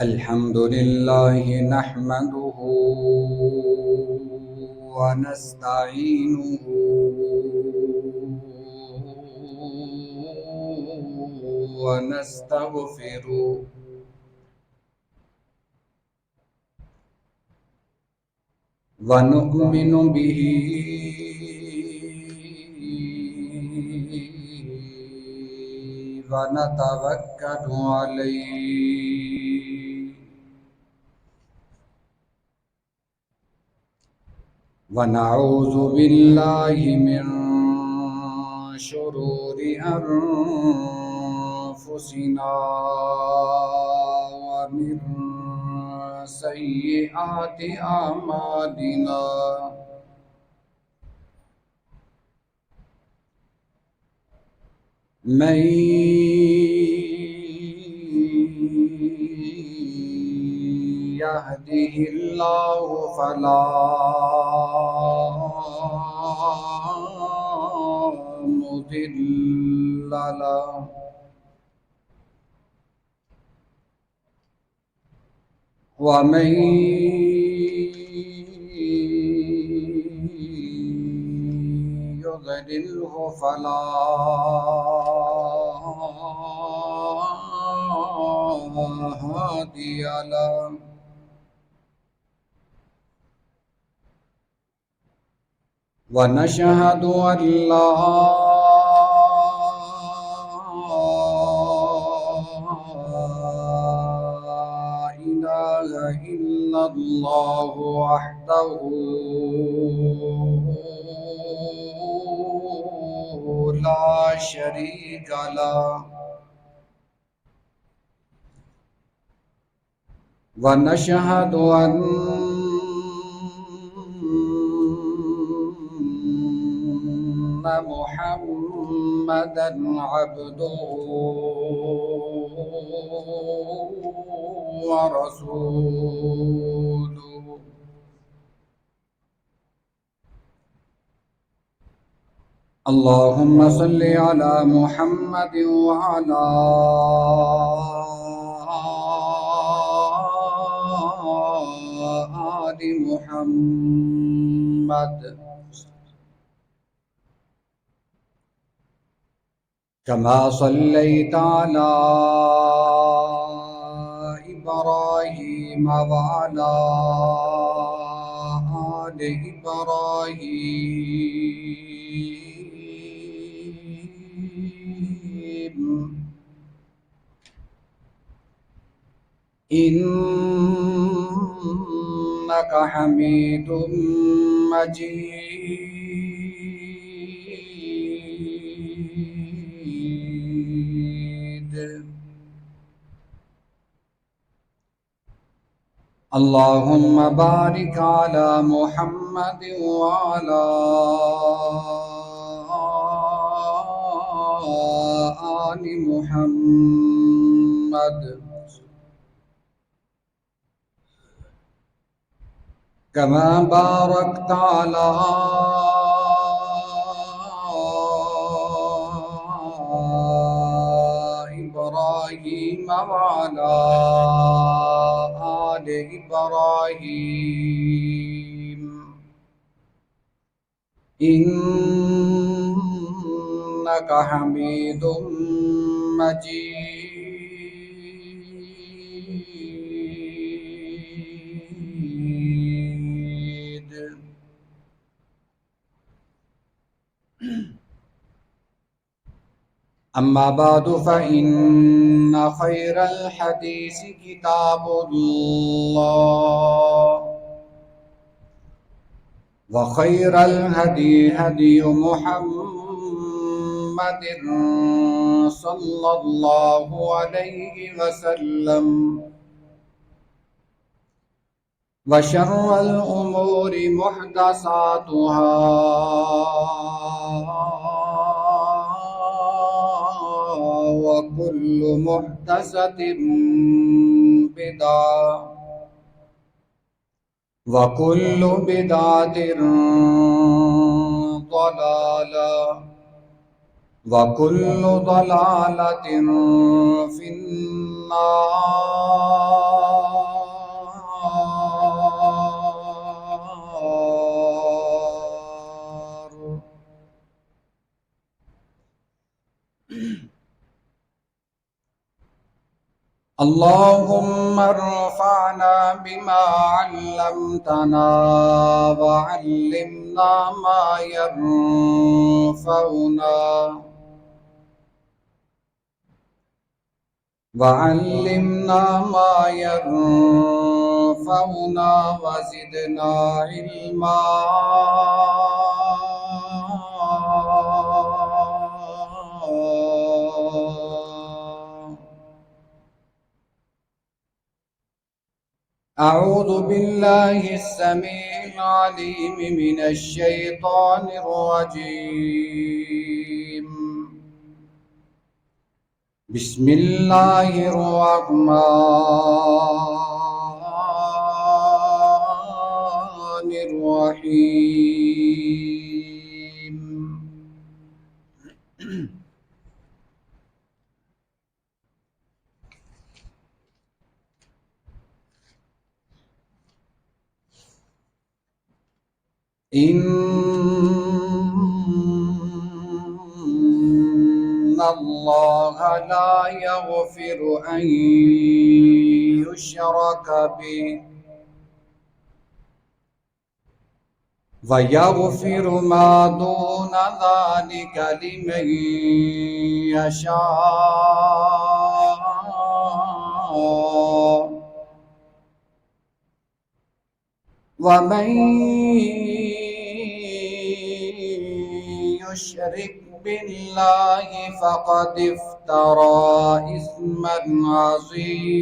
الحمد لله نحمده ونستعينه ونستغفره ونؤمن به ونتوكل عليه ونعوذ بالله من شرور أنفسنا ومن سيئات أعمالنا من يهده الله فلا مضل له ومن يضلله فلا هادي له ونشهد أن لا إله إلا الله وحده لا شريك له ونشهد أن محمدًا عبده ورسوله اللهم صل على محمد وعلى آل محمد كما صليت على إبراهيم وعلى آل إبراهيم إنك حميد مجيد اللهم بارك على محمد وعلى آل محمد كما باركت على إبراهيم وعلى آل إبراهيم إنك حميد مجيد أما بعد فإن خير الحديث كتاب الله وخير الهدي هدي محمد صلى الله عليه وسلم وشر الأمور محدثاتها وكل محدثة بدعة وكل بدعة ضلالة وكل ضلالة في النار. اللهم ارفعنا بما علمتنا وعلمنا ما ينفعنا وزدنا علما. أعوذ بالله السميع العليم من الشيطان الرجيم. بسم الله الرحمن الرحيم. إن الله لا يغفر أن يشرك به ويغفر ما دون ذلك لمن يشاء. ومن يشرك بالله فقد افترى إثما عظيما.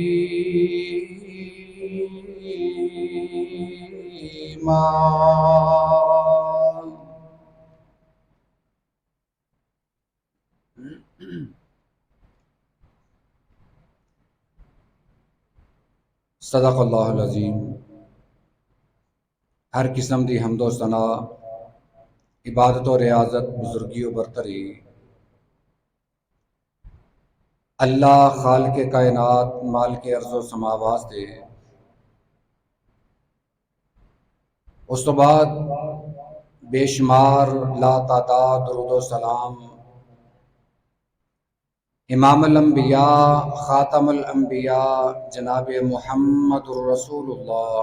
صدق اللہ العظیم. ہر قسم دی حمد و ثنا، عبادت و ریاضت، بزرگی و برتری اللہ خالق کائنات، مالک ارض و سماوات دے. اس تو بعد بے شمار لا تعداد درود و سلام امام الانبیاء خاتم الانبیاء جناب محمد الرسول اللہ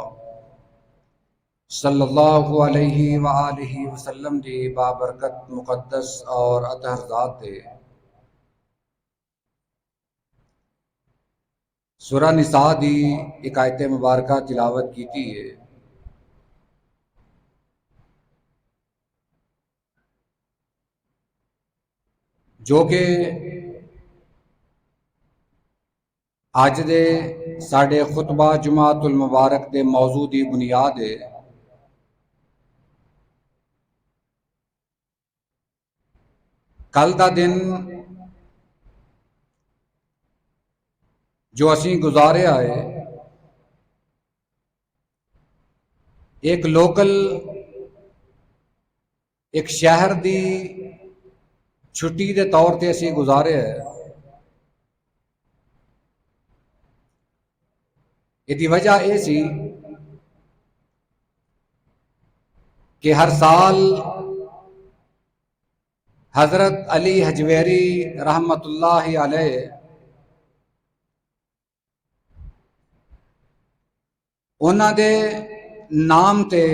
صلی اللہ علیہ وآلہ وسلم دی بابرکت مقدس اور اطہر ذات دے. سورہ نساء دی ایک آیت مبارکہ تلاوت کیتی ہے جو کہ اج دے ساڈے خطبہ جمعۃ المبارک دے موضوع دی بنیاد ہے. کل دا دن جو اسی گزاریا ہے ایک لوکل ایک شہر دی چھٹی دے طور تے اسی گزاریا ہے. یہ وجہ یہ سی کہ ہر سال حضرت علی حجویری رحمت اللہ علیہ انہاں دے نام تے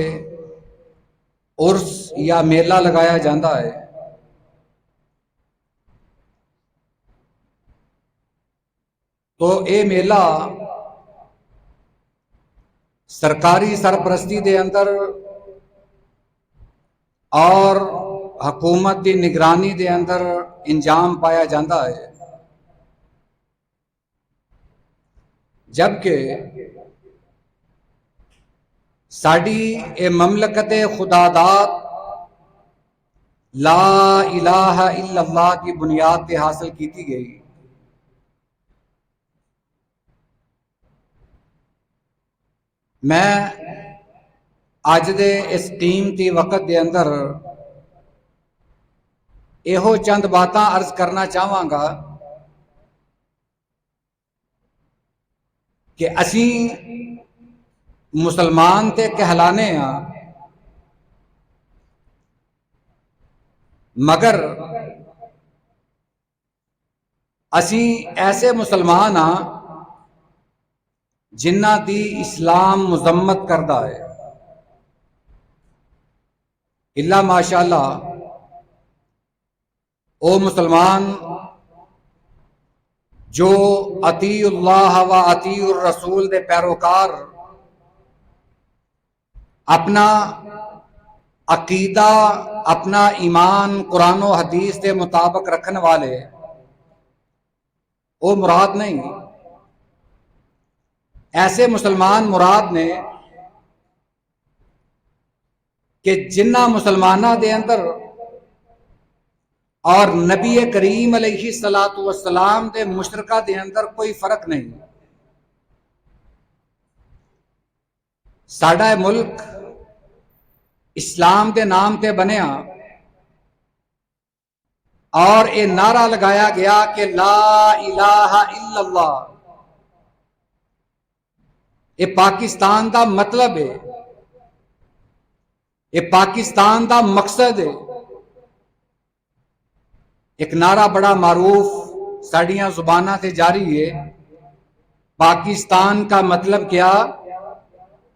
عرس یا میلہ لگایا جاندہ ہے. تو اے میلہ سرکاری سرپرستی دے اندر اور حکومت دی نگرانی دے اندر انجام پایا جاندہ ہے. جبکہ ساڑی اے مملکت خدا داد لا الہ الا اللہ کی بنیاد تے حاصل کیتی گئی. میں اج دے اس قیمتی وقت دے اندر ਇਹੋ ਚੰਦ ਬਾਤਾਂ ਅਰਜ਼ ਕਰਨਾ ਚਾਹਾਂਗਾ کہ اسی مسلمان تے کہلانے ہاں، مگر اسی ایسے مسلمان ہاں جنہ دی اسلام مذمت کردہ ہے۔ اللہ ماشاءاللہ او مسلمان جو اطیع اللہ و اطیع الرسول دے پیروکار، اپنا عقیدہ اپنا ایمان قرآن و حدیث کے مطابق رکھنے والے وہ مراد نہیں، ایسے مسلمان مراد نے کہ جنہ مسلمانہ دے اندر اور نبی کریم علیہ الصلوۃ والسلام دے مشترکہ دے اندر کوئی فرق نہیں۔ ساڈا ملک اسلام دے نام تے بنیا اور یہ نعرہ لگایا گیا کہ لا الہ الا اللہ، یہ پاکستان دا مطلب ہے، یہ پاکستان دا مقصد ہے۔ ایک نعرہ بڑا معروف ساڑیاں زبانہ سے جاری ہے، پاکستان کا مطلب کیا؟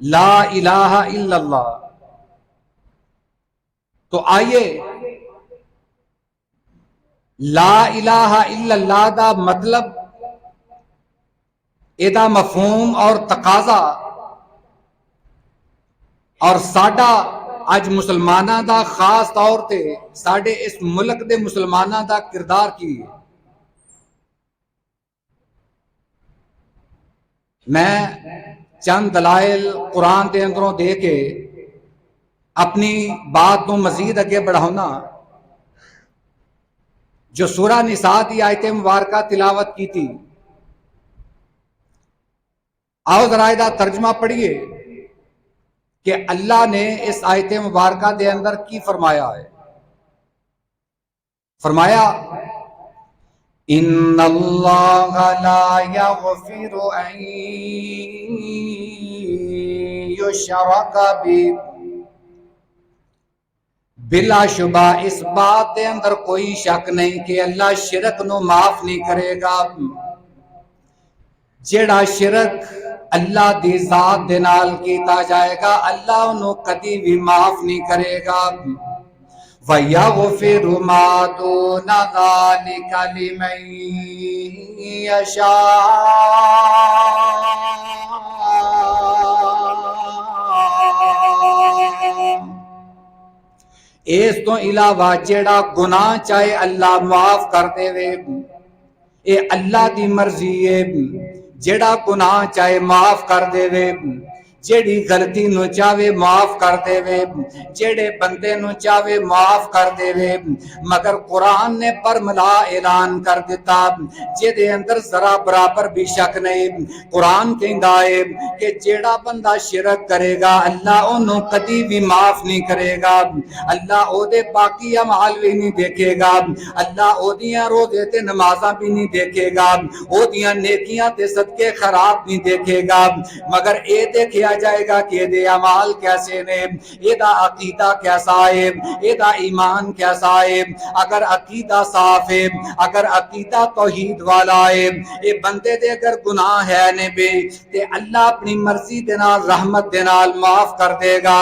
لا الہ الا اللہ۔ تو آئیے لا الہ الا اللہ دا مطلب، ایدہ مفہوم اور تقاضا اور ساڈا اج مسلمانہ دا خاص طور تے ساڈے اس ملک دے مسلمانہ دا کردار کی ہے۔ میں چند دلائل قرآن دے اندروں دے کے اپنی بات کو مزید اگے بڑھانا۔ جو سورہ نساء دی آیت مبارکہ تلاوت کی تھی، آؤ ذرا دا ترجمہ پڑھیے کہ اللہ نے اس آیت مبارکہ دے اندر کی فرمایا ہے۔ فرمایا ان اللہ لا یغفر ان یشرک بہ، بلا شبہ اس بات دے اندر کوئی شک نہیں کہ اللہ شرک نو معاف نہیں کرے گا۔ جیڑا شرک اللہ دی ذات دے نال کیتا جائے گا اللہ انہوں کدی بھی معاف نہیں کرے گا۔ وَيَغْفِرُ مَا دُونَ ذَلِكَ لِمَن يَشَاءُ۔ اس تو علاوہ جیڑا گناہ چاہے اللہ معاف کر دے وے، اے اللہ دی مرضی ہے۔ جیڑا گناہ چاہے معاف کر دے وے، جیڑی غلطی نو چاہے معاف کر دے وے، جیڑے بندے نو چاہے معاف کر دے وے، مگر قرآن نے برملا اعلان کر دیتا جے دے اندر ذرا برابر بھی شک نہیں۔ قرآن کہندا ہے کہ جیڑا بندہ شرک کرے گا اللہ انہوں کدی بھی معاف نہیں کرے گا۔ اللہ او دے باقی اعمال بھی نہیں دیکھے گا، اللہ او دیاں روزے تے نمازاں بھی نہیں دیکھے گا، او دیاں نیکیاں تے صدقے خیرات نہیں دیکھے گا، مگر اے دیکھیا جائے گا کہ دے اعمال کیسے نے، اے دا عقیدہ کیسا ہے، اے دا ایمان کیسا ہے۔ اگر عقیدہ صاف ہے، اگر عقیدہ توحید والا ہے، اے بندے دے اگر گناہ ہے نے بے تے اللہ اپنی مرضی دے نال رحمت دے نال معاف کر دے گا۔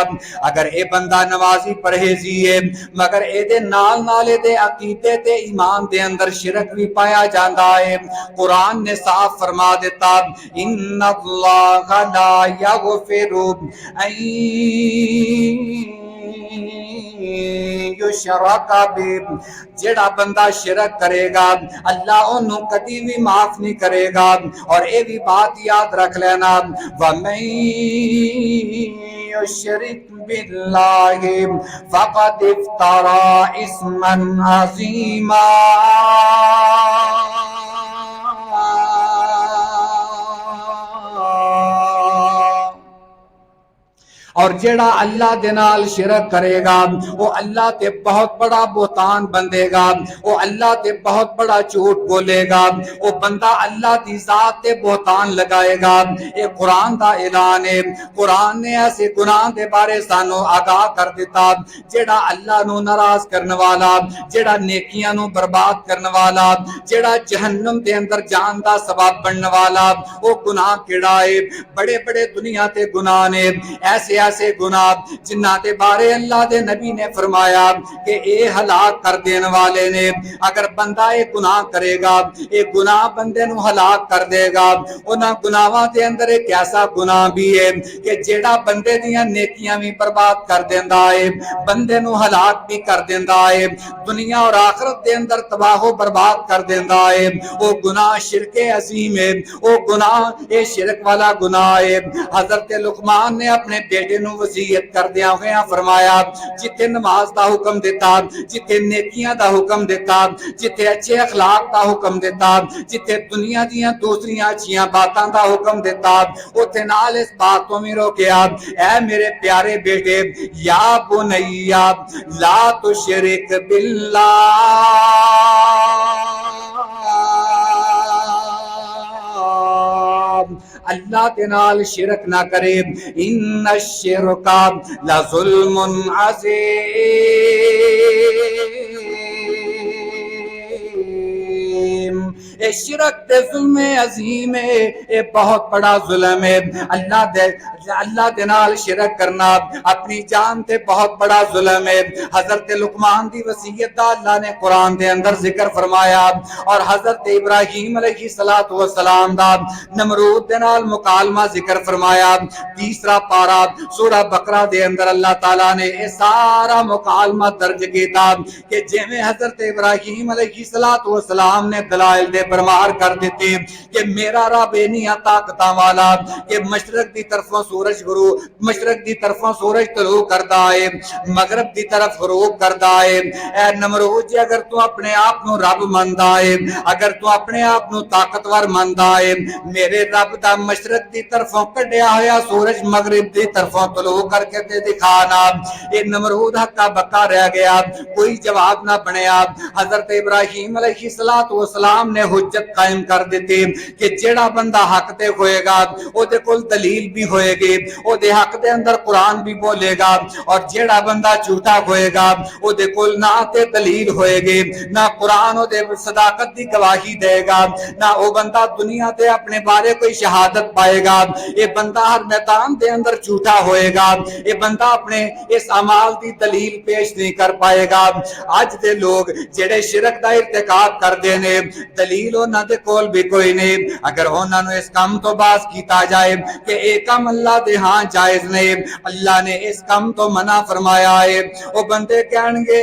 اگر اے بندہ نمازی پرہیزی ہے مگر اے دے نال نالے دے عقیدے تے ایمان دے اندر شرک بھی پایا جاندا ہے، قرآن نے صاف فرما دیتا ان اللہ لا یغفر ان یشرک بہ، جیڑا بندہ شرک کرے گا اللہ انہوں کدی بھی معاف نہیں کرے گا۔ اور اے بھی بات یاد رکھ لینا وَمَن یشرک باللہ فقد افترى اسما عظیما۔ اور جڑا اللہ دے نال شرک کرے گا وہ اللہ تے بہت بڑا بہتان بندے گا، وہ اللہ تے بہت بڑا جھوٹ بولے گا، وہ بندہ اللہ دی ذات تے بہتان لگائے گا۔ یہ قرآن دا اعلان ہے۔ قرآن نے ایسے گناہ دے بارے سانو آگاہ کر دیتا جڑا اللہ نو ناراض کرنے والا، جڑا نیکیاں نو برباد کرنے والا، جڑا جہنم دے اندر جان دا سبب بننے والا، وہ گناہ کیڑا ہے؟ بڑے بڑے دنیا تے گناہ نے، ایسے ایسے گناہ جنہاں دے بارے اللہ دے نبی نے فرمایا کہ اے ہلاک کر دین والے نے۔ اگر بندہ یہ گناہ کرے گا، یہ گناہ بندے نو ہلاک کر دے گا۔ انہاں گناہاں دے اندر ایک ایسا گناہ بھی ہے کہ جیڑا بندے دیاں نیکیاں بھی برباد کر دیندا ہے، بندے نو ہلاک بھی کر دیندا ہے، دنیا اور آخرت دے اندر تباہ و برباد کر دیندا ہے۔ وہ گناہ شرک عظیم ہے، وہ گناہ یہ شرک والا گناہ ہے۔ حضرت لقمان نے اپنے بیٹے نو وصیت کردیاں ہویاں فرمایا جتھے نماز دا حکم دیتا، جتھے نیکیاں دا حکم دیتا، جتھے اچھے اخلاق دا حکم دیتا، جتھے دنیا دیاں دوسریاں اچھیاں باتاں دا حکم دیتا، اوتھے نال اس بات تو بھی روکیا اے میرے پیارے بیٹے یا بنیا لا تشرک باللہ، اللہ کے نال شرک نہ کرے، ان الشرک لظلم عظیم، اے شرک تے ظلم عظیم ہے، اے بہت بڑا ظلم ہے۔ اللہ دے نال شرک کرنا اپنی جان تے بہت بڑا ظلم ہے۔ حضرت لقمان دی وصیت دا اللہ نے قرآن دے اندر ذکر فرمایا، اور حضرت ابراہیم علیہ السلام دا نمرود دے نال مکالمہ ذکر فرمایا۔ تیسرا پارہ سورہ بقرہ دے اندر اللہ تعالیٰ نے یہ سارا مکالمہ درج کیتا کہ جویں حضرت ابراہیم علیہ السلام نے دلائل دے برمار کر دیتے کہ میرا رب اینی طاقتاں والا کہ مشرق دی طرفوں سورج غروب، مشرق دی طرفوں سورج طلوع کردا ہے، مغرب دی طرف غروب کردا ہے۔ اے نمرود جی اگر تو اپنے آپ نو رب مندا ہے، اگر تو اپنے آپ نو طاقتور مندا ہے، میرے رب دا مشرق دی طرفوں کڈیا ہویا سورج مغرب دی طرفوں طلوع کر کے تے دکھانا۔ اے نمرود ہکا بکا رہ گیا، کوئی جواب نہ بنیا۔ حضرت ابراہیم علیہ السلام نے حجت قائم کر دیتی کہ جیڑا بندہ حق تے ہوئے گا او دے کول دلیل بھی ہوئے گی، او دے حق دے اندر قرآن بھی بولے گا، اور جیڑا بندہ جھوٹا ہوئے گا او دے کول نہ تے دلیل ہوئے گی، نہ قرآن او دے صداقت دی گواہی دے گا، نہ او بندہ دنیا تے اپنے بارے کوئی شہادت پائے گا۔ یہ بندہ ہر میدان دے اندر جھوٹا ہوئے گا، یہ بندہ اپنے اس عمال دی دلیل پیش نہیں کر پائے گا۔ آج دے لوگ جڑے شرک دا ارتکاب کر دینے دلیل انہاں دے کول بھی کوئی نہیں، اگر انہاں نو اس کام تو باز کیتا جائے کہ ایک کام اللہ دے ہاں جائز نہیں، اللہ نے اس کام تو منع فرمایا ہے، وہ بندے کہن گے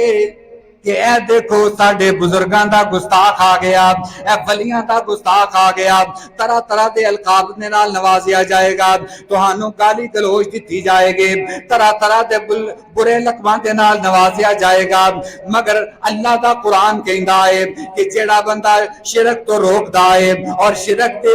کہ اے دیکھو ساڈے بزرگاں دا گستاخ آ گیا، اے ولیاں دا گستاخ آ گیا، طرح طرح دے القاب دے نال نوازیا جائے گا، تہانوں گالی گلوچ دتی جائے گی، طرح طرح دے برے لقباں دے نال نوازیا جائے گا، مگر اللہ دا قرآن کہندا ہے کہ جیڑا بندہ شرک تو روکدا ہے اور شرک تے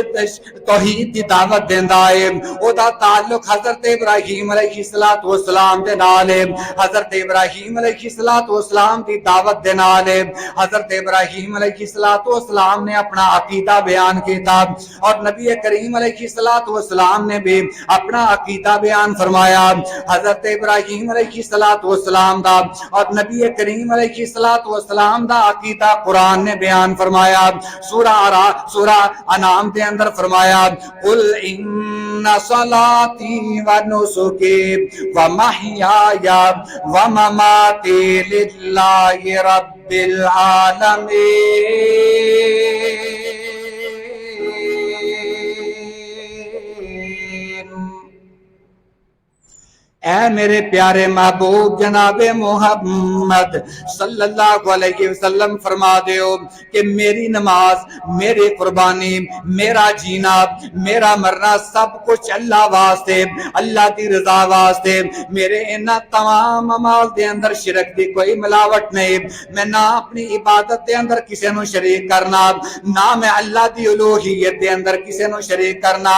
توحید دی دعوت دیندا ہے، او دا تعلق حضرت ابراہیم علیہ السلام دے نال ہے۔ حضرت ابراہیم علیہ السلام دی دعوت دے نال ہے۔ حضرت ابراہیم علیہ السلام نے اپنا عقیدہ بیان کیتا، اور نبی کریم علیہ السلام نے بھی اپنا عقیدہ بیان فرمایا۔ حضرت ابراہیم علیہ السلام دا اور نبی کریم علیہ السلام دا عقیدہ قرآن نے بیان فرمایا۔ سورہ انعام دے اندر فرمایا قل ان صلاتی و نسکی و محیای و مماتی للہ رب العالمین۔ اے میرے پیارے محبوب جناب محمد صلی اللہ علیہ وسلم فرما دیو کہ میری نماز، میری قربانی، میرا جینا، میرا مرنا سب کچھ اللہ واسطے، اللہ دی رضا واسطے، میرے انہاں تمام عمال دے اندر شرک دی کوئی ملاوٹ نہیں، میں نہ اپنی عبادت دے اندر کسے نو شریک کرنا، نہ میں اللہ دی الوہیت دے اندر کسے نو شریک کرنا،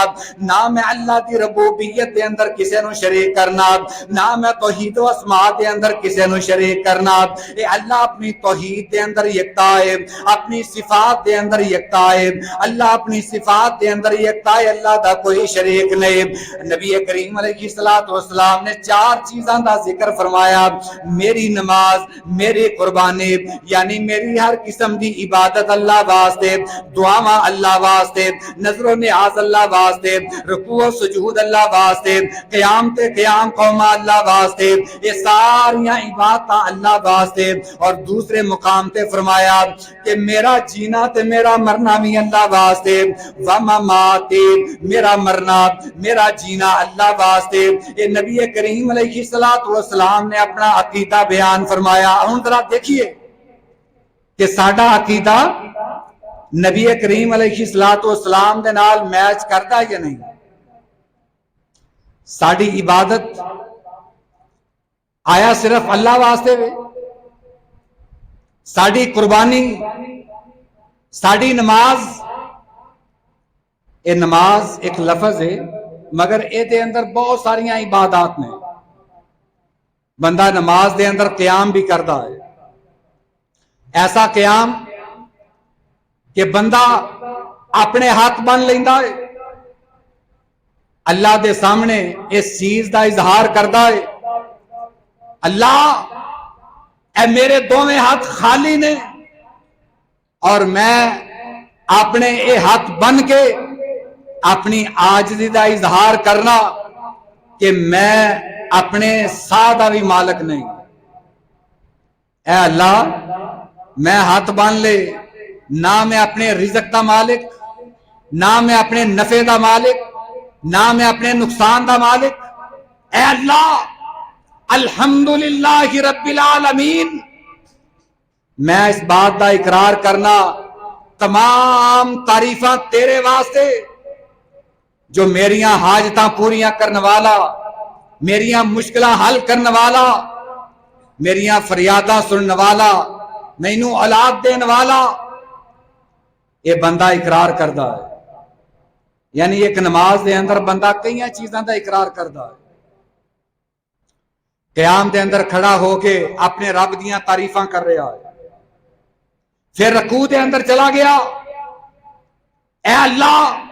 نہ میں اللہ دی ربوبیت دے اندر کسے نو شریک کرنا، نہ میں توحید و اسماء دے اندر کسے نو شریک کرنا. اے اللہ اپنی توحید دے اندر یکتا ہے, اپنی صفات دے اندر یکتا ہے. اللہ اپنی صفات دے اندر یکتا ہے, اللہ دا کوئی شریک نہیں. نبی کریم علیہ الصلوۃ والسلام نے 4 چیزاں دا ذکر فرمایا, میری نماز, میری قربانی یعنی میری ہر قسم دی عبادت اللہ واسطے, دعاواں اللہ واسطے, نظر و نیاز اللہ واسطے, رکوع و سجود اللہ واسطے, قیام تے قیام قوما اللہ واسطے, یہ ساریاں عبادتاں اللہ واسطے. اور دوسرے مقام تے فرمایا کہ میرا جینا تے میرا مرنا بھی اللہ واسطے, ومماتی, میرا مرنا میرا جینا اللہ واسطے. یہ نبی کریم علیہ الصلوۃ والسلام نے اپنا عقیدہ بیان فرمایا. ہن ذرا دیکھیے کہ ساڈا عقیدہ نبی کریم علیہ الصلوۃ والسلام دے نال میچ کردا یا نہیں. ساڈی عبادت آیا صرف اللہ واسطے وے, ساڈی قربانی, ساڈی نماز, اے نماز ایک لفظ ہے مگر اے دے اندر بہت ساریاں عبادات نے. بندہ نماز دے اندر قیام بھی کردا ہے, ایسا قیام کہ بندہ اپنے ہاتھ بن لیندا ہے, اللہ دے سامنے اس چیز دا اظہار کردا ہے, اللہ اے میرے دوویں ہاتھ خالی نے اور میں اپنے اے ہاتھ بن کے اپنی عاجزی دا اظہار کرنا کہ میں اپنے سا دا بھی مالک نہیں. اے اللہ میں ہاتھ بن لے, نہ میں اپنے رزق دا مالک, نہ میں اپنے نفع دا مالک, نہ میں اپنے نقصان دا مالک. اے اللہ الحمدللہ رب العالمین, میں اس بات دا اقرار کرنا تمام تعریفاں تیرے واسطے جو میریاں حاجتاں پوریاں کرنے والا, میریاں مشکلاں حل کرنے والا, میریاں فریاداں سننے والا, مینوں اولاد دین والا. یہ بندہ اقرار کردا ہے. یعنی ایک نماز دے اندر بندہ کئی چیزاں دا اقرار کردا ہے. قیام دے اندر کھڑا ہو کے اپنے رب دیاں تعریفاں کر رہا ہے. پھر رکوع دے اندر چلا گیا, اے اللہ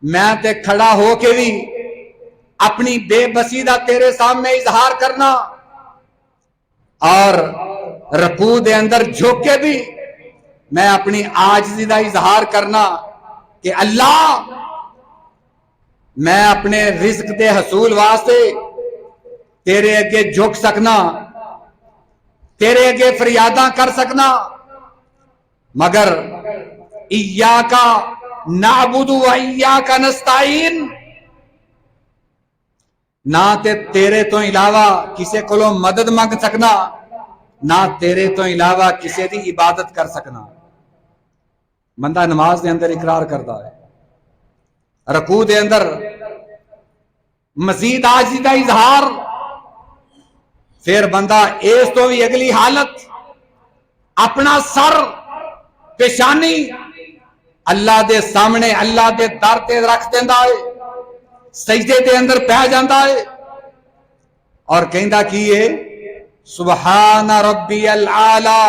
میں تے کھڑا ہو کے بھی اپنی بے بسی دا تیرے سامنے اظہار کرنا, اور رکوع دے اندر جھک کے بھی میں اپنی عاجزی دا اظہار کرنا کہ اللہ میں اپنے رزق دے حصول واسطے تیرے اگے جھک سکنا, تیرے اگے فریاداں کر سکنا, مگر ایاک نعبد و ایاک نستعین, نہ تے تیرے تو علاوہ کسے کولوں مدد مانگ سکنا, نہ تیرے تو علاوہ کسے دی عبادت کر سکنا. بندہ نماز دے اندر اقرار کردا ہے, رکوع دے اندر مزید عاجزی دا اظہار, پھر بندہ اس تو بھی اگلی حالت اپنا سر پیشانی اللہ دے سامنے اللہ دے در تے رکھ دیندا ہے, سجدے دے اندر پہ جاندا ہے اور کہندا کی ہے سبحان ربی العالی.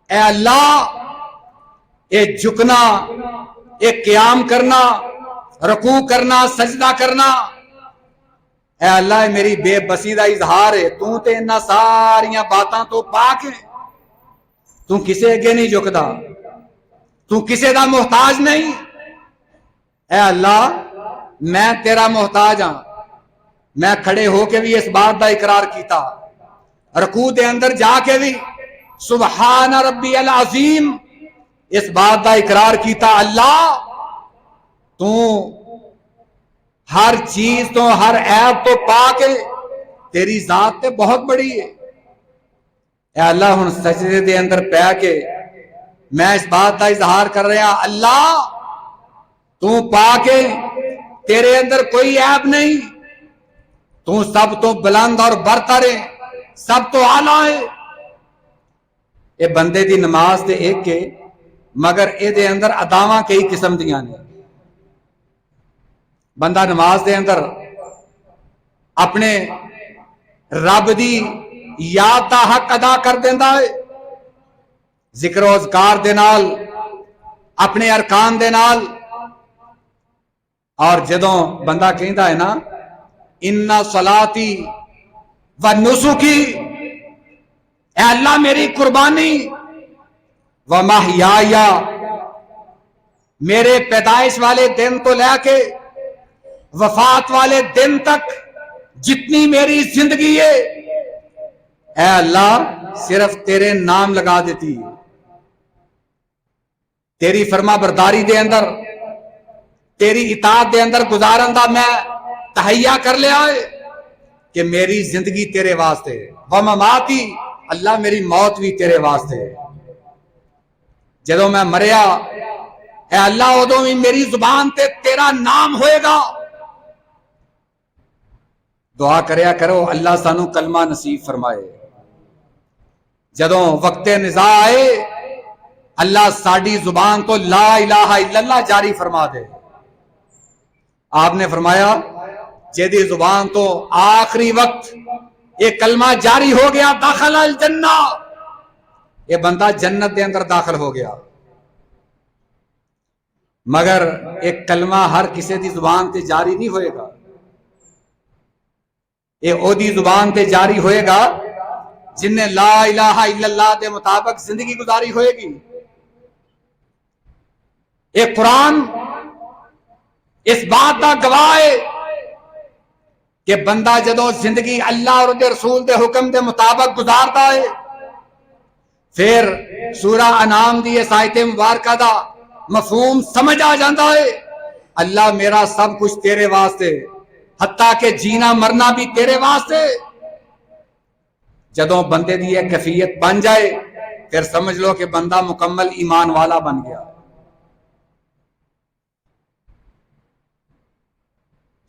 اے اللہ اے جھکنا, اے قیام کرنا, رکوع کرنا, سجدہ کرنا, اے اللہ میری بے بسی دا اظہار ہے. تو تے انہاں ساریاں باتاں تو پاک ہے, تو کسے اگے نہیں جھکدا, تو کسے دا محتاج نہیں. اے اللہ میں تیرا محتاج ہاں. میں کھڑے ہو کے بھی اس بات دا اقرار کیتا, رکوع دے اندر جا کے بھی سبحان ربی العظیم اس بات دا اقرار کیتا, اللہ تو ہر چیز تو ہر عیب تو پاک ہے, تیری ذات تے بہت بڑی ہے. اے اللہ ہن سجدے دے اندر پہ کے میں اس بات دا اظہار کر رہا, اللہ تو پاک ہے, تیرے اندر کوئی عیب نہیں, تو سب تو بلند اور برتر ہے, سب تو اعلیٰ ہے. اے بندے دی نماز تے ایک کے مگر اے دے اندر اداواں کئی قسم دیاں نے. بندہ نماز دے اندر اپنے رب دی یاد دا حق ادا کر دیندا ہے ذکر و اذکار دے نال اپنے ارکان دے نال. اور جدوں بندہ کہندا ہے نا ان صلاتی و نسکی، اے اللہ میری قربانی، و محیایا، میرے پیدائش والے دن تو لے کے وفات والے دن تک جتنی میری زندگی ہے اے اللہ صرف تیرے نام لگا دیتی، تیری فرما برداری دے اندر تیری اطاعت دے اندر گزارن دا میں تہیا کر لیا ہے کہ میری زندگی تیرے واسطے، ومماتی، اللہ میری موت بھی تیرے واسطے. جدوں میں مریا اے اللہ ادوں بھی میری زبان تے تیرا نام ہوئے گا. دعا کریا کرو اللہ سانو کلمہ نصیب فرمائے. جدوں وقت نزاع آئے اللہ ساڈی زبان تو لا الہ الا اللہ جاری فرما دے. آپ نے فرمایا جیدی زبان تو آخری وقت یہ کلمہ جاری ہو گیا داخل الجنہ، یہ بندہ جنت دے اندر داخل ہو گیا. مگر ایک کلمہ ہر کسی دی زبان تے جاری نہیں ہوئے گا، یہ او دی زبان تے جاری ہوئے گا جن نے لا الہ الا اللہ دے مطابق زندگی گزاری ہوئے گی. ایک قرآن اس بات کا گواہ ہے کہ بندہ جدو زندگی اللہ اور دے رسول دے حکم دے مطابق گزارتا ہے پھر سورہ انعام دی اس آیت مبارکہ دا مفہوم سمجھ آ جاتا ہے. اللہ میرا سب کچھ تیرے واسطے، حتیٰ کہ جینا مرنا بھی تیرے واسطے. جدوں بندے دی یہ کیفیت بن جائے پھر سمجھ لو کہ بندہ مکمل ایمان والا بن گیا.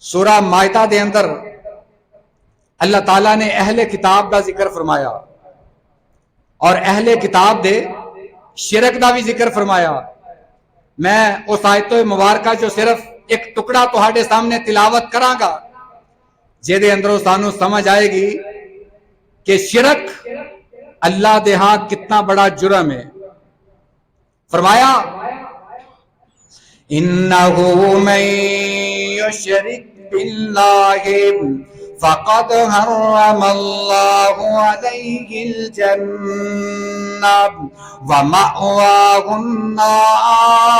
سورہ مائدہ دے اندر اللہ تعالیٰ نے اہل کتاب دا ذکر فرمایا اور اہل کتاب دے شرک دا بھی ذکر فرمایا. میں اس آیت مبارکہ جو صرف ایک ٹکڑا تہاڈے سامنے تلاوت کراں گا جے دے اندروں سانو سمجھ آئے گی کہ شرک اللہ دے ہاں کتنا بڑا جرم ہے. فرمایا انہو من یشرک باللہ فقد حرم اللہ علیہ الجنہ ومأواہ النار.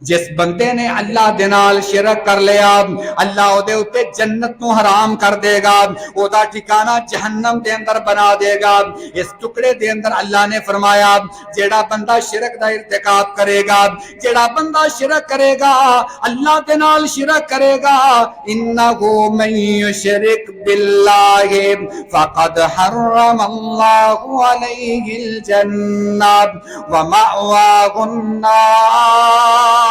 جس بندے نے اللہ دے نال شرک کر لیا اللہ او دے اتے جنت نو حرام کر دے گا، او دا ٹھکانہ جہنم دے اندر بنا دے گا. اس ٹکڑے دے اندر اللہ نے فرمایا جیڑا بندہ شرک دا ارتکاب کرے گا، جیڑا بندہ شرک کرے گا، اللہ دے نال شرک کرے گا، انہو من یشرک باللہ فقد حرم اللہ علیہ الجنہ ومأواہ النار.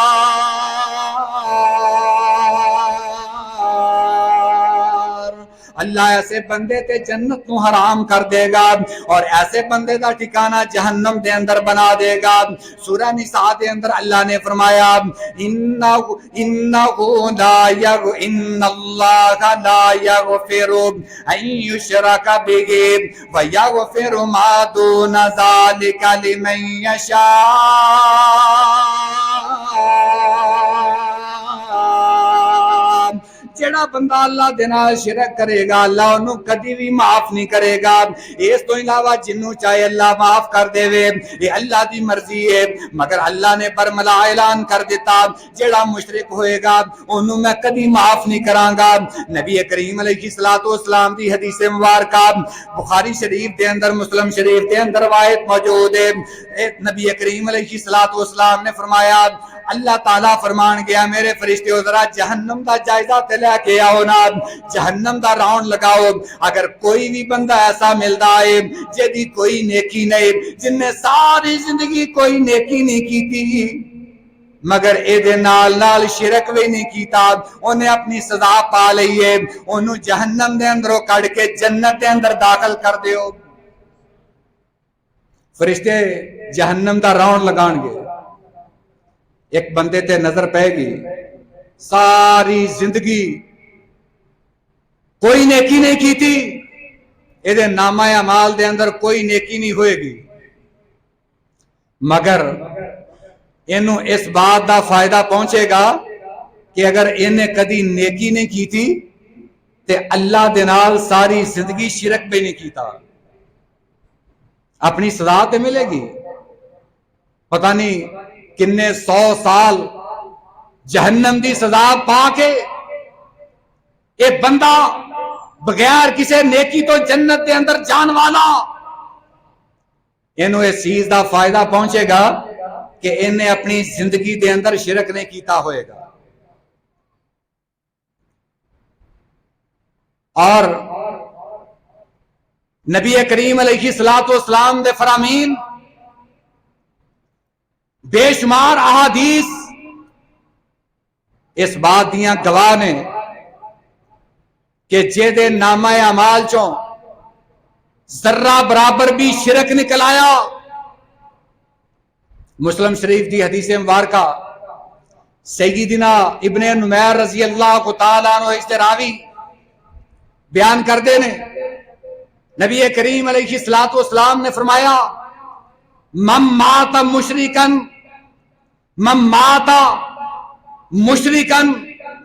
اللہ ایسے بندے تے جنت نو حرام کر دے گا اور ایسے بندے دا ٹھکانہ جہنم دے اندر بنا دے گا. سورہ نساء دے اندر اللہ نے فرمایا انہو ان اللہ لا یغفر ان یشرک بہ ویغفر ما دون ذلک لمن یشاء. جڑا بندہ اللہ دے نال شرک کرے گا اللہ انہوں کدی بھی معاف نہیں کرے گا. اس تو علاوہ جنوں چاہے اللہ معاف کر دے وے یہ اللہ دی مرضی ہے، مگر اللہ نے برملا اعلان کر دیتا جڑا مشرک ہوئے گا انہوں میں کدی معاف نہیں کراں گا. نبی کریم علیہ الصلوۃ والسلام دی حدیث مبارکہ بخاری شریف دے اندر مسلم شریف دے اندر روایت موجود ہے. نبی کریم علیہ الصلوۃ والسلام نے فرمایا اللہ تعالیٰ فرمان گیا میرے فرشتے ذرا جہنم دا جائزہ تے لے کے آؤ نا، جہنم دا راؤنڈ لگاؤ. اگر کوئی بھی بندہ ایسا ملتا ہے جدی کوئی نیکی نہیں، جن نے ساری زندگی کوئی نیکی نہیں کیتی مگر اے دے نال نال شرک بھی نہیں کیتا، انہیں اپنی سزا پا لئی ہے، انہوں جہنم دے اندروں کڑ کے جنت دے اندر داخل کر دیو. فرشتے جہنم دا راؤنڈ لگان گے ایک بندے تے نظر پے گی، ساری زندگی کوئی نیکی نہیں کی تھی، یہ نامہ اعمال دے اندر کوئی نیکی نہیں ہوئے گی، مگر انہوں اس بات دا فائدہ پہنچے گا کہ اگر انہیں کدی نیکی نہیں کی تھی تے اللہ دے نال ساری زندگی شرک بھی نہیں کیتا، اپنی سزا تے ملے گی، پتہ نہیں کنے 100 سال جہنم دی سزا پا کے ایک بندہ بغیر کسی نیکی تو جنت دے اندر جان والا، انہوں اس چیز دا فائدہ پہنچے گا کہ انہیں اپنی زندگی دے اندر شرک نہیں کیتا ہوئے گا۔ اور نبی کریم علیہ الصلوۃ والسلام دے فرامین بے شمار احادیث اس بات دیاں گواہ نے کہ جے دے نامہ اعمال چوں ذرہ برابر بھی شرک نکل آیا، مسلم شریف دی حدیث مبارکہ سیدنا ابن نمیر رضی اللہ تعالیٰ عنہ اشتراوی بیان کر دے نے، نبی کریم علیہ الصلوۃ والسلام نے فرمایا من مات مشرکن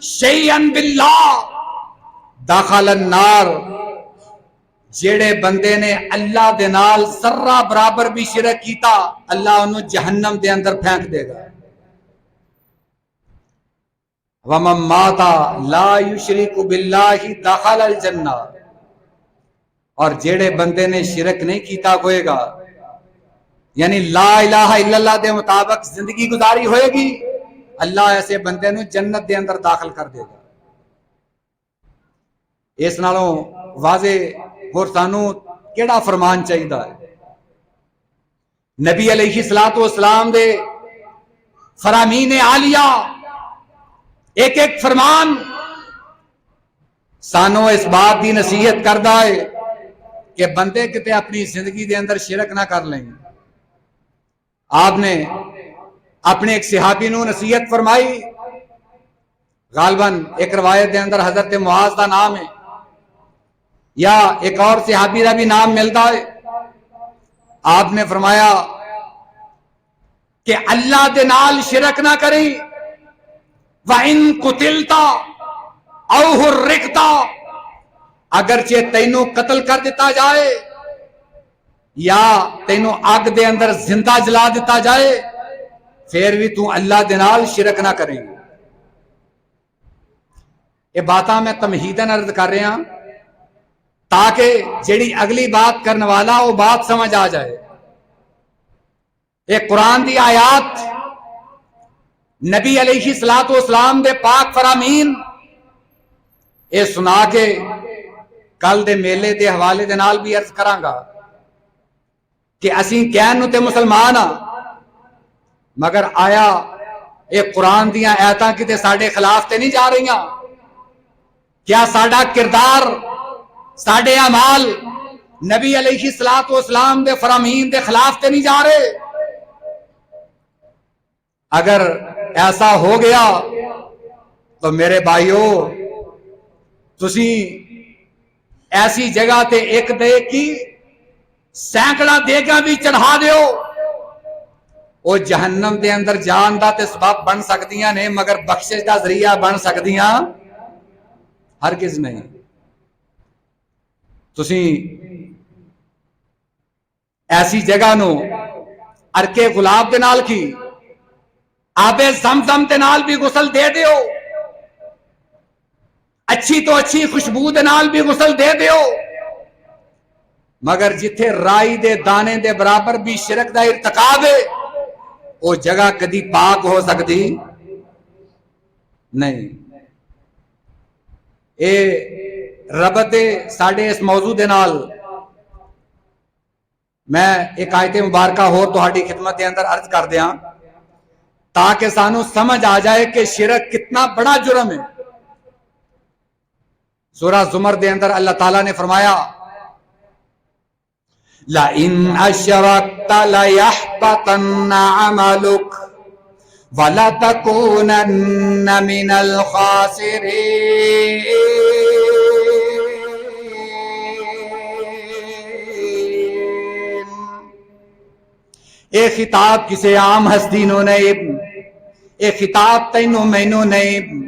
شیئا باللہ داخل النار، جیڑے بندے نے اللہ دے نال ذرہ برابر بھی شرک کیتا اللہ انہوں جہنم دے اندر پھینک دے گا۔ وَمَن مَّاتَ لَا يُشْرِكُ بِاللَّهِ دَخَلَ الْجَنَّةَ، اور جیڑے بندے نے شرک نہیں کیتا ہوئے گا، یعنی لا الہ الا اللہ دے مطابق زندگی گزاری ہوئے گی، اللہ ایسے بندے نو جنت دے اندر داخل کر دے گا۔ اس نالوں واضح اور سانو کیڑا فرمان چاہیے ہے؟ نبی علیہ الصلوۃ والسلام دے فرامین عالیہ ایک ایک فرمان سانو اس بات دی نصیحت کردا ہے کہ بندے کتے اپنی زندگی دے اندر شرک نہ کر لیں۔ آپ نے اپنے ایک صحابی نو نصیحت فرمائی، غالباً ایک روایت دے اندر حضرت معاذ دا نام ہے یا ایک اور صحابی دا بھی نام ملتا ہے، آپ نے فرمایا کہ اللہ دے نال شرک نہ کریں، وَإِن قُتِلْتَ أَوْ حُرِّقْتَ، اگرچہ تینوں قتل کر دیتا جائے یا تینوں آگ دے اندر زندہ جلا دیتا جائے پھر بھی تو اللہ دے نال شرک نہ کریں۔ یہ باتاں میں تمہیداً عرض کر رہے ہیں تاکہ جیڑی اگلی بات کرنے والا وہ بات سمجھ آ جائے۔ ایک قرآن دی آیات نبی علیہ الصلوۃ والسلام دے پاک فرامین اے سنا کے کل دے میلے دے حوالے دے نال بھی عرض کراں گا کہ اسی کہن نو تے مسلمان ہاں، مگر آیا ایک قرآن دیاں آیاتاں کتے ساڈے خلاف تے نہیں جا رہیاں؟ کیا ساڈا کردار، ساڈے اعمال نبی علیہ الصلوۃ والسلام دے فرامین دے خلاف تے نہیں جا رہے؟ اگر ایسا ہو گیا تو میرے بھائیو تسی ایسی جگہ تے ایک دے کی سینکڑا دیگاں بھی چڑھا دیو، وہ جہنم دے اندر جان دا تے سبب بن سکدیاں نے مگر بخشش دا ذریعہ بن سکدیاں ہرگز نہیں۔ تسی ایسی جگہ نو ارکے گلاب دے نال کی آب زمزم دے نال بھی غسل دے دیو، اچھی تو اچھی خوشبو دے نال بھی غسل دے دیو، مگر جتھے رائی دے دانے دے برابر بھی شرک دا ارتکاب ہے وہ جگہ کدی پاک ہو سکتی نہیں۔ اے ربط ساڑھے اس موضوع دے نال میں ایک آیت مبارکہ ہو تہاڈی خدمت دے اندر عرض کر دیاں تاکہ سانو سمجھ آ جائے کہ شرک کتنا بڑا جرم ہے۔ سورہ زمر دے اندر اللہ تعالیٰ نے فرمایا لَإِنْ أَشْرَكْتَ لَيَحْبَطَنَّ عَمَلُكَ وَلَا تَكُونَنَّ مِنَ الْخَاسِرِينَ. اے خطاب کسے عام ہستی نو نہیں، اے خطاب تینوں مینوں نہیں،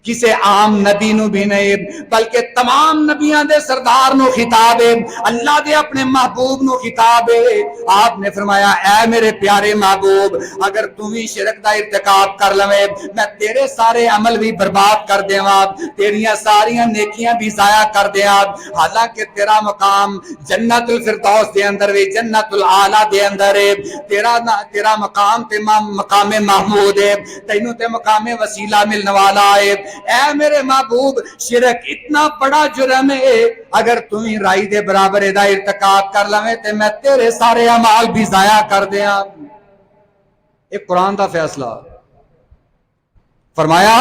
کسے عام نبی نو بھی نہیں، بلکہ تمام نبیاں دے سردار نو خطاب ہے، اللہ دے اپنے محبوب نو خطاب ہے. آپ نے فرمایا اے میرے پیارے محبوب، اگر تم بھی شرک دا ارتکاب کر لوے میں تیرے سارے عمل بھی برباد کر دیواں، تیریاں ساریاں نیکیاں بھی ضائع کر دیاں. حالانکہ تیرا مقام جنت الفردوس دے اندر ہے، جنت العالی دے اندر ہے. تیرا مقام تے مقام محمود ہے، تینوں تے مقام وسیلہ ملنے والا ہے. اے میرے محبوب، شرک اتنا بڑا جرم ہے، اگر تم ہی رائی دے برابر دا ارتکاب کر لویں تے میں تیرے سارے اعمال بھی ضائع کر دیاں. ایک قرآن دا فیصلہ فرمایا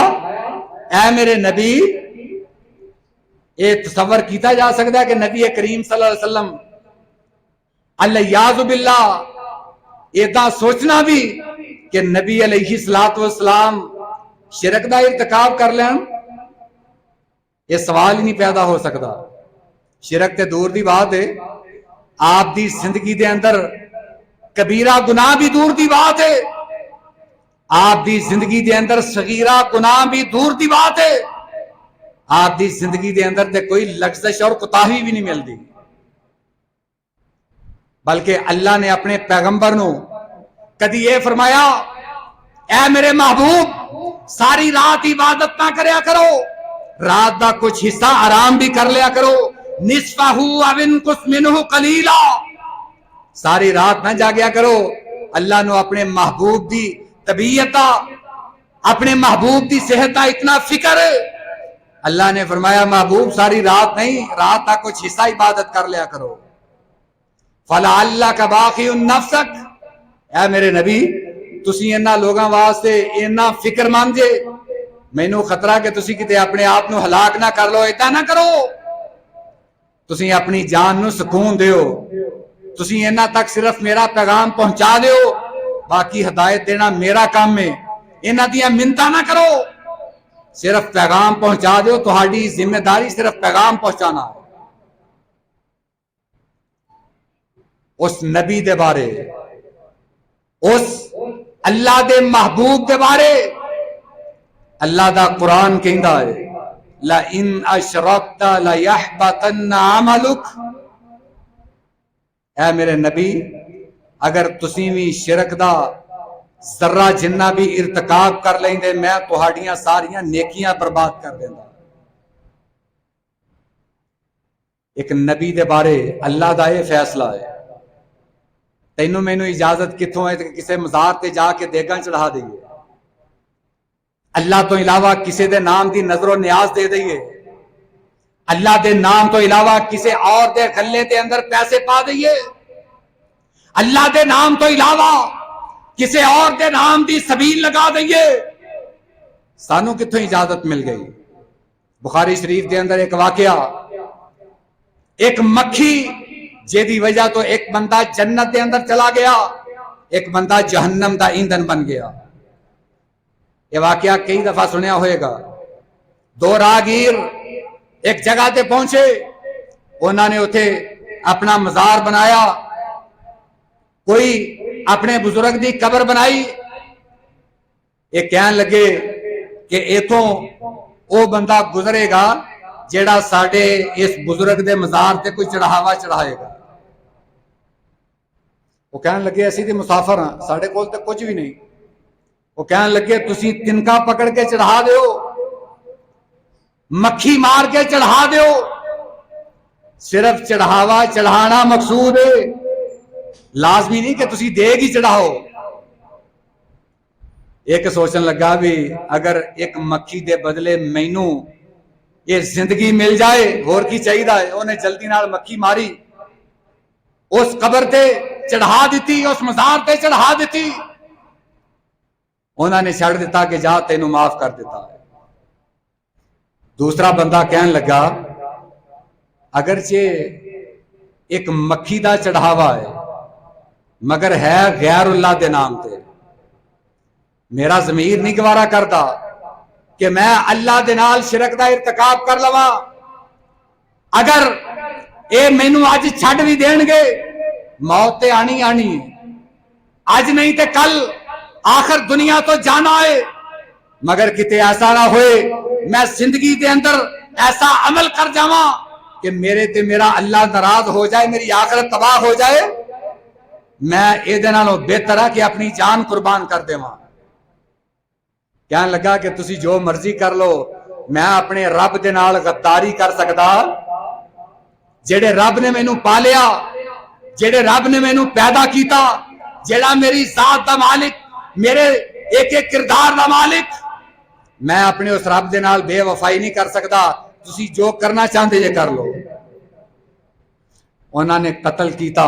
اے میرے نبی، یہ تصور کیتا جا سکتا ہے کہ نبی کریم صلی اللہ علیہ وسلم الیاذ باللہ ایدہ سوچنا بھی کہ نبی علیہ السلام شرک دا ارتکاب کر لیں؟ یہ سوال ہی نہیں پیدا ہو سکتا. شرک تے دور دی بات ہے، آپ دی زندگی دے اندر کبیرہ گناہ بھی دور دی بات ہے، آپ دی زندگی دے اندر صغیرہ گناہ بھی دور دی بات ہے، آپ دی زندگی دے اندر تے کوئی لغزش اور کوتاہی بھی نہیں ملتی. بلکہ اللہ نے اپنے پیغمبر نو کدی یہ فرمایا اے میرے محبوب ساری رات عبادت نہ کریا کرو، رات دا کچھ حصہ آرام بھی کر لیا کرو، نصفہ او انقص منہ قلیلا، ساری رات نہ جاگیا کرو. اللہ نو اپنے محبوب دی طبیعت اپنے محبوب دی صحت اتنا فکر ہے، اللہ نے فرمایا محبوب ساری رات نہیں، رات دا کچھ حصہ عبادت کر لیا کرو. فَلَعَلَّكَ بَاخِعٌ نَفْسَكَ، اے میرے نبی تسی انہاں لوگاں واسطے انہاں فکر مند جے، مینوں خطرہ کہ تسی کتے اپنے آپ نو ہلاک نہ کر لو. ایدہ نہ کرو، تسی اپنی جان نو سکون دیو، تسی انہاں تک صرف میرا پیغام پہنچا دیو، باقی ہدایت دینا میرا کام ہے. انہاں دیاں منتاں نہ کرو، صرف پیغام پہنچا دیو، تہاڈی ذمہ داری صرف پیغام پہنچانا ہے. اس نبی دے بارے، اس اللہ دے محبوب دے بارے اللہ دا قرآن کہندا ہے لَإِنْ أَشْرَكْتَ لَيَحْبَطَنَّ عَمَلُكَ. اے میرے نبی اگر تسی بھی شرک دا ذرہ جنہ بھی ارتکاب کر لیں دے میں تہاڈیاں ساریاں نیکیاں برباد کر دیندا. ایک نبی دے بارے اللہ دا یہ فیصلہ ہے. تینوں مینوں اجازت کتوں ہے کہ کسے مزار تے جا کے دیگاں چڑھا دئیے، اللہ تو علاوہ کسے دے نام دی نظر و نیاز دے دئیے، اللہ دے نام تو علاوہ کسے اور دے غلے دے اندر پیسے پا دئیے، اللہ دے نام تو علاوہ کسے اور دے نام دی سبیل لگا دئیے. سانوں کتوں اجازت مل گئی؟ بخاری شریف دے اندر ایک واقعہ، ایک مکھی جیدی وجہ تو ایک بندہ جنت دے اندر چلا گیا، ایک بندہ جہنم دا ایندھن بن گیا. یہ واقعہ کئی دفعہ سنیا ہوئے گا. دو راہگیر ایک جگہ تے پہنچے، انہوں نے اتھے اپنا مزار بنایا، کوئی اپنے بزرگ دی قبر بنائی. یہ کہنے لگے کہ ایتھوں او بندہ گزرے گا جیڑا ساڑھے اس بزرگ دے مزار تے کوئی چڑھاوا چڑھائے گا. وہ کہنے لگے ایسی دی مسافر ہاں، ساڑھے کول تے کچھ بھی نہیں. وہ کہنے لگے تسی تنکا پکڑ کے چڑھا دیو، مکھی مار کے چڑھا دیو، صرف چڑھاوا چڑھانا مقصود ہے، لازمی نہیں کہ تسی دیگ ہی چڑھاؤ. ایک سوچن لگا بھی اگر ایک مکھی دے بدلے مینوں یہ زندگی مل جائے اور کی چاہیے ہے. انہیں جلدی نال مکھی ماری، اس قبر تے چڑھا دیتی، اس مزار تے چڑھا دیتی. انہوں نے چھڑ دیتا کہ جا تینوں معاف کر دیتا ہے. دوسرا بندہ کہنے لگا اگرچہ ایک مکھی دا چڑھاوا ہے مگر ہے غیر اللہ دے نام تے، میرا ضمیر نہیں گوارا کرتا کہ میں اللہ دے نال شرک دا ارتکاب کر لوا. اگر اے مینوں اج چھڈ بھی دین گے موت تے آنی آنی ہے. اج نہیں تے کل آخر دنیا تو جانا ہے. مگر کتے ایسا نہ ہوئے میں زندگی دے اندر ایسا عمل کر جاواں کہ میرے تے میرا اللہ ناراض ہو جائے, میری آخرت تباہ ہو جائے. میں اے دے نالوں بہتر ہے کہ اپنی جان قربان کر دیواں. کہن لگا کہ تسی جو مرضی کر لو, میں اپنے رب دے نال غداری کر سکدا؟ جڑے رب نے مینوں پالیا, جڑے رب نے مینوں پیدا کیتا, جڑا میری ذات دا مالک, میرے ایک ایک کردار دا مالک, میں اپنے اس رب دے نال بے وفائی نہیں کر سکدا. تسی جو کرنا چاہتے یہ کر لو. انہوں نے قتل کیتا.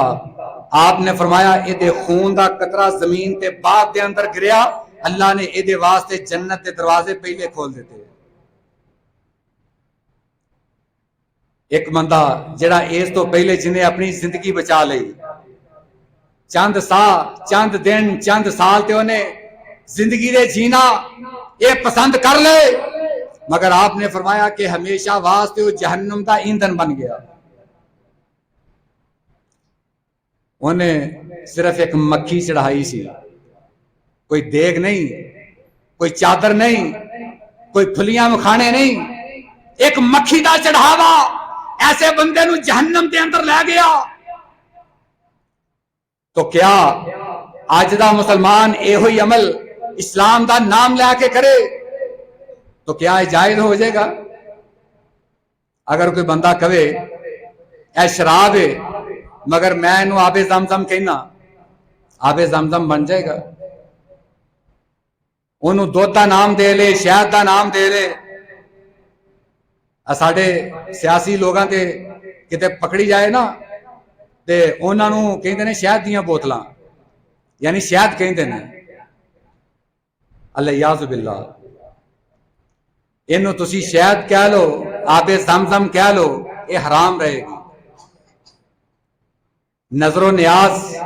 آپ نے فرمایا اے دے خون دا قطرہ زمین تے باغ دے اندر گریا, اللہ نے اے دے واسطے جنت دے دروازے پہلے کھول دیتے. ایک بندہ جڑا اس تو پہلے جنہیں اپنی زندگی بچا لئی, چند سا چند دن چند سال تے انہیں زندگی دے جینا اے پسند کر لے, مگر آپ نے فرمایا کہ ہمیشہ واسطے وہ جہنم دا ایندھن بن گیا. انہیں صرف ایک مکھی چڑھائی سی, کوئی دیگ نہیں, کوئی چادر نہیں, کوئی پھلیاں مکھانے نہیں, ایک مکھی دا چڑھاوا ایسے بندے نو جہنم دے اندر لے گیا. تو کیا آج دا مسلمان اے ہوئی عمل اسلام دا نام لے کے کرے تو کیا جائز ہو جائے گا؟ اگر کوئی بندہ کہے اے شراب ہے مگر میں انہوں آب زمزم کہنا, آب زمزم بن جائے گا؟ انہوں دودھ دا نام دے لے, شہد دا نام دے لے. ساڈے سیاسی لوگاں تے کتے پکڑی جائے نا تے انہاں نوں کہندے نے شہد دیاں بوتلاں, یعنی شہد کہندے نے. اللہ یعوذ باللہ. انہوں تسی شہد کہہ لو, آب زمزم کہہ لو, یہ حرام رہے گی. نظر و نیاز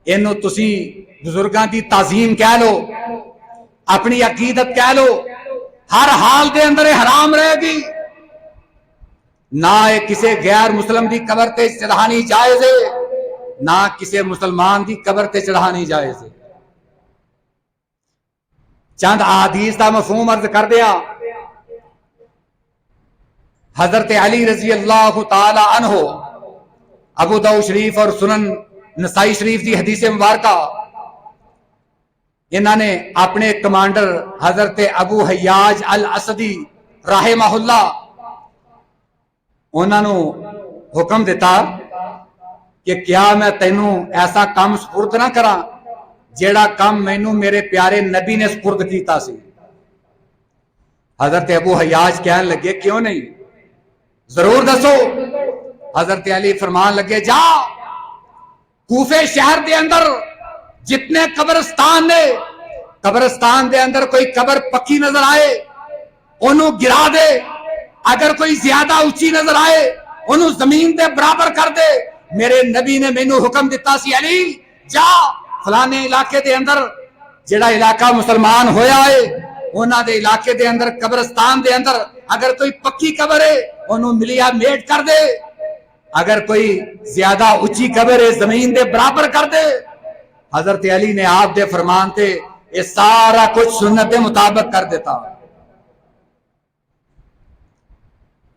انہوں تسی بزرگاں دی تعظیم کہہ لو, اپنی عقیدت کہہ لو, ہر حال دے اندر حرام رہے گی. نہ کسی غیر مسلم دی قبر تے چڑھانی جائز ہے, نہ کسی مسلمان دی قبر تے چڑھانی جائز ہے. چند احادیث دا مفہوم عرض کر دیا. حضرت علی رضی اللہ تعالی عنہ, ابو داؤد شریف اور سنن نسائی شریف دی حدیث مبارکہ, انہوں نے اپنے کمانڈر حضرت ابو حیاج الاسدی رحمہ اللہ, انہوں نے حکم دیتا کہ کیا میں تینوں ایسا کام سپرد نہ کراں جیڑا کام مینوں میرے پیارے نبی نے سپرد کیتا سی. حضرت ابو حیاج کہنے لگے کیوں نہیں, ضرور دسو. حضرت علی فرمان لگے جا کوفے شہر دے اندر جتنے قبرستان نے, قبرستان دے اندر کوئی قبر پکی نظر آئے انہوں گرا دے, اگر کوئی زیادہ اونچی نظر آئے انہوں زمین دے برابر کر دے. میرے نبی نے مینوں حکم دیتا سی علی جا فلانے علاقے دے اندر جڑا علاقہ مسلمان ہویا ہے انہاں دے علاقے دے اندر قبرستان دے اندر اگر کوئی پکی قبر ہے انہوں ملیا میٹ کر دے, اگر کوئی زیادہ اونچی قبر ہے زمین دے برابر کر دے. حضرت علی نے آپ دے فرمان تے یہ سارا کچھ سنت دے مطابق کر دیتا.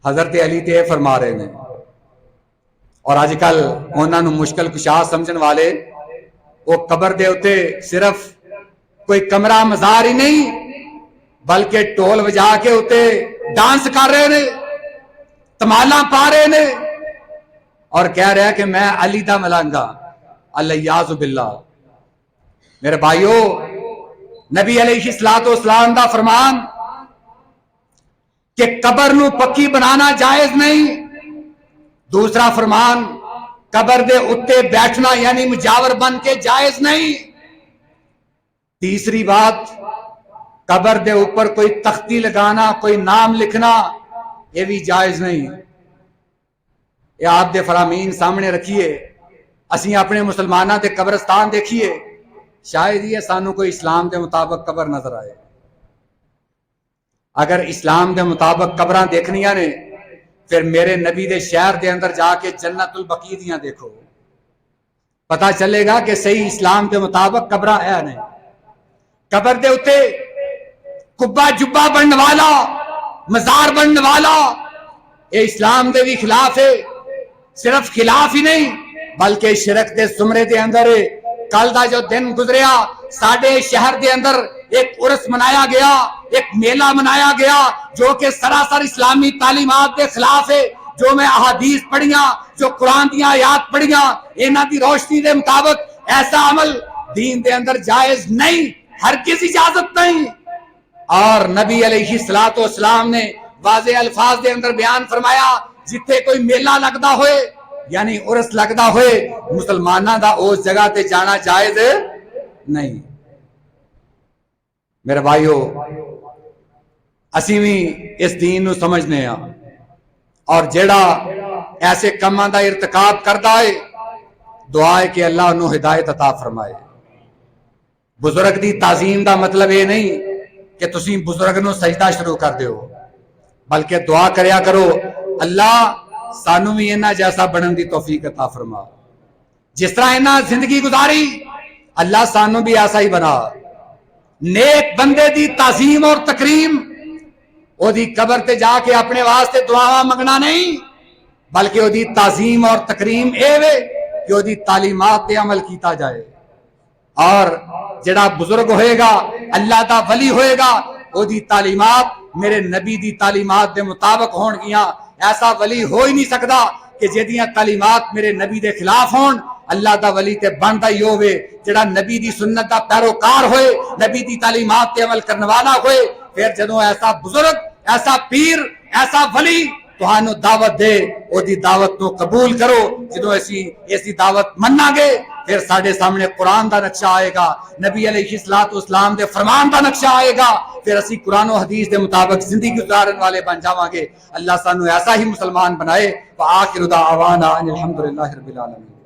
حضرت علی تے فرما رہے ہیں, اور آج کل انہاں نوں مشکل کشا سمجھن والے وہ قبر دے اتے صرف کوئی کمرہ مزار ہی نہیں بلکہ ٹول وجا کے اتے ڈانس کر رہے نے, تمالا پا رہے نے, اور کہہ رہے ہیں کہ میں علی دا ملانگا. اللہ یعوذ باللہ. میرے بھائیو, نبی علیہ الصلوۃ والسلام دا فرمان کہ قبر نو پکی بنانا جائز نہیں. دوسرا فرمان قبر دے اتے بیٹھنا یعنی مجاور بن کے جائز نہیں. تیسری بات قبر دے اوپر کوئی تختی لگانا, کوئی نام لکھنا, یہ بھی جائز نہیں. یہ آپ دے فرامین سامنے رکھیے. اسی اپنے مسلمانہ دے قبرستان دیکھیے, شاید ہی سانو کوئی اسلام دے مطابق قبر نظر آئے. اگر اسلام دے مطابق قبراں دیکھنیاں نے پھر میرے نبی دے شہر دے اندر جا کے جنت البقیع دیاں دیکھو, پتا چلے گا کہ صحیح اسلام دے مطابق قبراں ہے نے. قبر دے اتے کبا جبا بننے والا, مزار بننے والا, یہ اسلام دے بھی خلاف ہے. صرف خلاف ہی نہیں بلکہ شرک دے زمرے دے اندر. کل دا جو دن گزریا ساڈے شہر دے اندر ایک عرس منایا گیا, ایک میلہ منایا گیا جو کہ سراسر اسلامی تعلیمات دے خلاف ہے. جو میں احادیث پڑھیاں, جو قرآن دیاں آیات پڑھیاں, انہاں دی روشنی دے مطابق ایسا عمل دین دے اندر جائز نہیں, ہرگز اجازت نہیں. اور نبی علیہ الصلوۃ والسلام نے واضح الفاظ دے اندر بیان فرمایا جتھے کوئی میلہ لگدا ہوئے یعنی عرس لگدا ہوئے مسلماناں دا اس جگہ تے جانا جائز نہیں. میرے بھائیو اسی بھی اس دین نو سمجھنے ہاں, اور جیڑا ایسے کماں دا ارتکاب کردا ہے دعا ہے کہ اللہ انہوں ہدایت عطا فرمائے. بزرگ دی تعظیم دا مطلب یہ نہیں کہ تسی بزرگ نو سجدہ شروع کر دیو, بلکہ دعا کریا کرو اللہ سانو بھی انہاں جیسا بنن دی توفیق عطا فرما. جس طرح انہاں زندگی گزاری اللہ سانو بھی ایسا ہی بنا. نیک بندے دی تعظیم اور تکریم او دی قبر تے جا کے اپنے واسطے دعا منگنا نہیں, بلکہ او دی تعظیم اور تکریم اے وے کہ او دی تعلیمات تے عمل کیتا جائے. اور جڑا بزرگ ہوئے گا اللہ دا ولی ہوئے گا او دی تعلیمات میرے نبی دی تعلیمات دے مطابق ہون گیاں. ایسا ولی ہو ہی نہیں سکتا کہ جدیاں تعلیمات میرے نبی دے خلاف ہون. اللہ دا ولی تے بندا ہی ہوئے جڑا نبی دی سنت دا پیروکار ہوئے, نبی دی تعلیمات تے عمل کرنے والا ہوئے. پھر جدوں ایسا بزرگ, ایسا پیر, ایسا ولی تہانوں دعوت دے او دی دعوت نو قبول کرو. جدوں ایسی دعوت مننا گے پھر ساڈے سامنے قرآن دا نقشہ آئے گا, نبی علیہ الصلوۃ والسلام دے فرمان دا نقشہ آئے گا, پھر اسی قرآن و حدیث دے مطابق زندگی گزارن والے بن جاواں گے. اللہ سانو ایسا ہی مسلمان بنائے. وآخر دعوانا ان الحمدللہ رب العالمین.